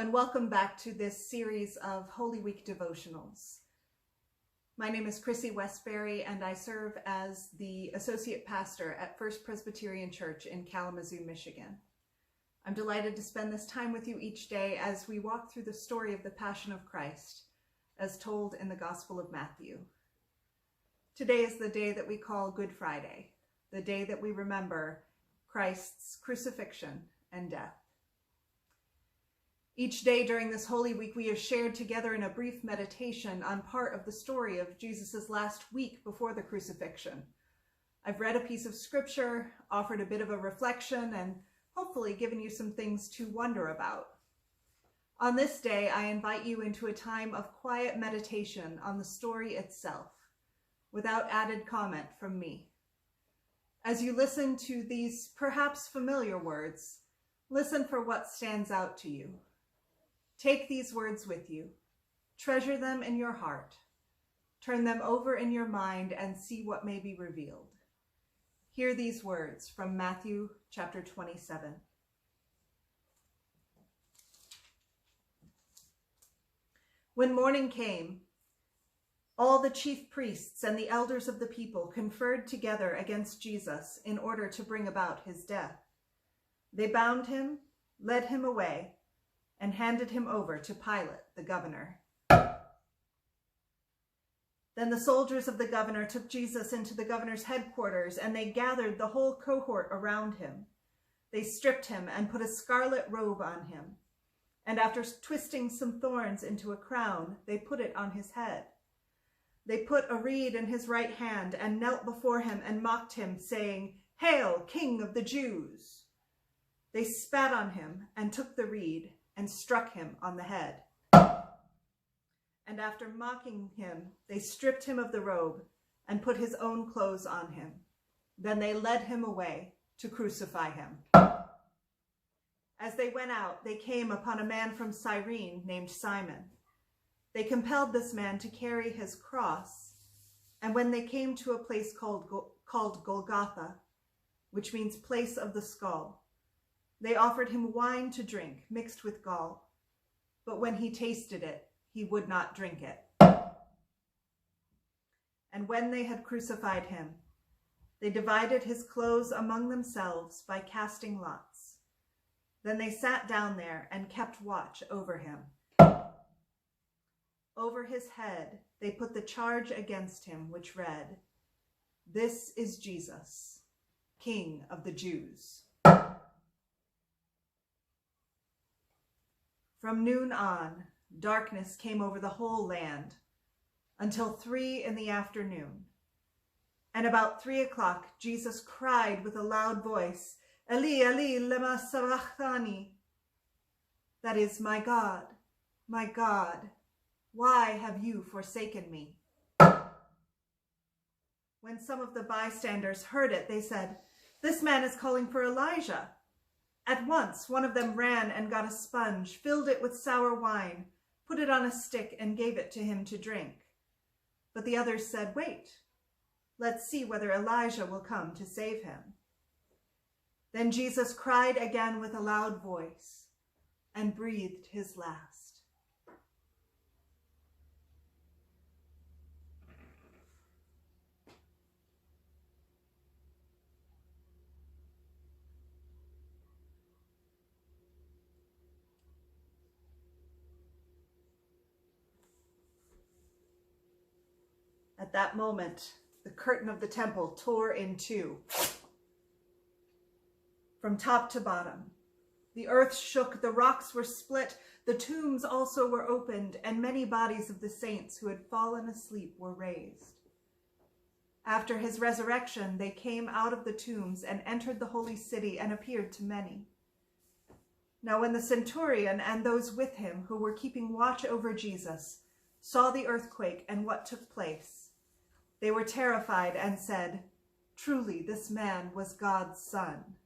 and welcome back to this series of Holy Week devotionals. My name is Chrissy Westbury, and I serve as the Associate Pastor at First Presbyterian Church in Kalamazoo, Michigan. I'm delighted to spend this time with you each day as we walk through the story of the Passion of Christ, as told in the Gospel of Matthew. Today is the day that we call Good Friday, the day that we remember Christ's crucifixion and death. Each day during this Holy Week, we have shared together in a brief meditation on part of the story of Jesus' last week before the crucifixion. I've read a piece of scripture, offered a bit of a reflection, and hopefully given you some things to wonder about. On this day, I invite you into a time of quiet meditation on the story itself, without added comment from me. As you listen to these perhaps familiar words, listen for what stands out to you. Take these words with you, treasure them in your heart, turn them over in your mind, and see what may be revealed. Hear these words from Matthew chapter 27. When morning came, all the chief priests and the elders of the people conferred together against Jesus in order to bring about his death. They bound him, led him away, and handed him over to Pilate, the governor. Then the soldiers of the governor took Jesus into the governor's headquarters, and they gathered the whole cohort around him. They stripped him and put a scarlet robe on him, and after twisting some thorns into a crown, they put it on his head. They put a reed in his right hand and knelt before him and mocked him, saying, "Hail, King of the Jews!" They spat on him and took the reed and struck him on the head. And after mocking him, they stripped him of the robe and put his own clothes on him. Then they led him away to crucify him. As they went out, they came upon a man from Cyrene named Simon. They compelled this man to carry his cross, and when they came to a place called Golgotha, which means place of the skull, they offered him wine to drink mixed with gall, but when he tasted it, he would not drink it. And when they had crucified him, they divided his clothes among themselves by casting lots. Then they sat down there and kept watch over him. Over his head they put the charge against him, which read, "This is Jesus, King of the Jews." From noon on, darkness came over the whole land until 3 p.m. And about 3 o'clock, Jesus cried with a loud voice, "Eli, Eli, lema sabachthani?" That is, my God, why have you forsaken me?" When some of the bystanders heard it, they said, "This man is calling for Elijah." At once, one of them ran and got a sponge, filled it with sour wine, put it on a stick, and gave it to him to drink. But the others said, "Wait, let's see whether Elijah will come to save him." Then Jesus cried again with a loud voice and breathed his last. At that moment, the curtain of the temple tore in two, from top to bottom. The earth shook, the rocks were split, the tombs also were opened, and many bodies of the saints who had fallen asleep were raised. After his resurrection, they came out of the tombs and entered the holy city and appeared to many. Now when the centurion and those with him who were keeping watch over Jesus saw the earthquake and what took place, they were terrified and said, "Truly, this man was God's Son."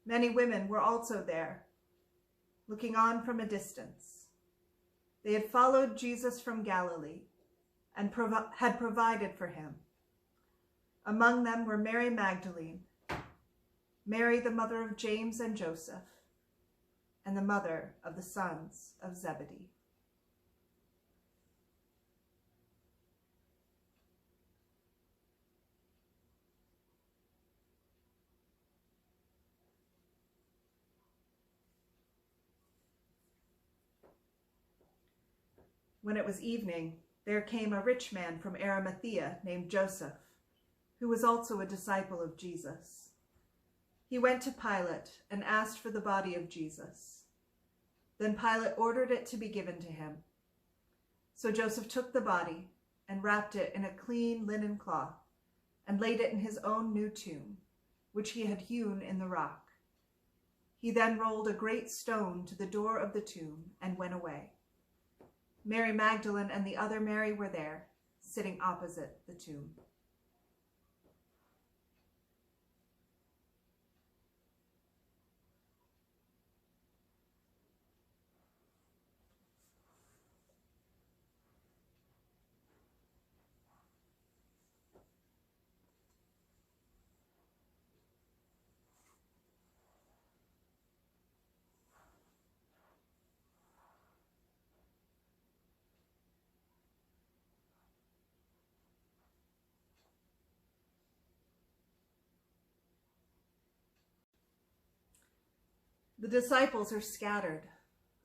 Many women were also there, looking on from a distance. They had followed Jesus from Galilee and had provided for him. Among them were Mary Magdalene, Mary the mother of James and Joseph, and the mother of the sons of Zebedee. When it was evening, there came a rich man from Arimathea named Joseph, who was also a disciple of Jesus. He went to Pilate and asked for the body of Jesus. Then Pilate ordered it to be given to him. So Joseph took the body and wrapped it in a clean linen cloth and laid it in his own new tomb, which he had hewn in the rock. He then rolled a great stone to the door of the tomb and went away. Mary Magdalene and the other Mary were there, sitting opposite the tomb. The disciples are scattered,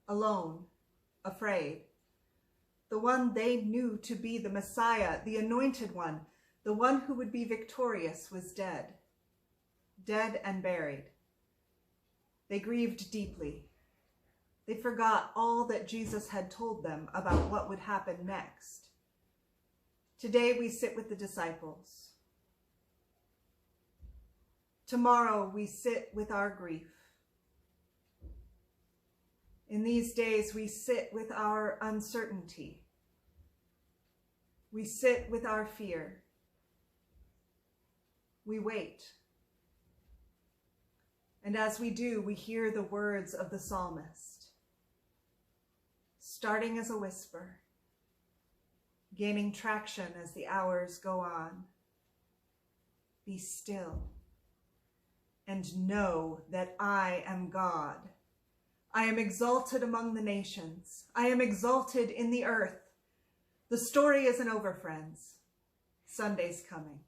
alone, afraid. The one they knew to be the Messiah, the anointed one, the one who would be victorious, was dead and buried. They grieved deeply. They forgot all that Jesus had told them about what would happen next. Today we sit with the disciples. Tomorrow we sit with our grief. In these days, we sit with our uncertainty. We sit with our fear. We wait. And as we do, we hear the words of the psalmist, starting as a whisper, gaining traction as the hours go on. Be still and know that I am God. I am exalted among the nations. I am exalted in the earth. The story isn't over, friends. Sunday's coming.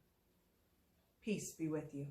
Peace be with you.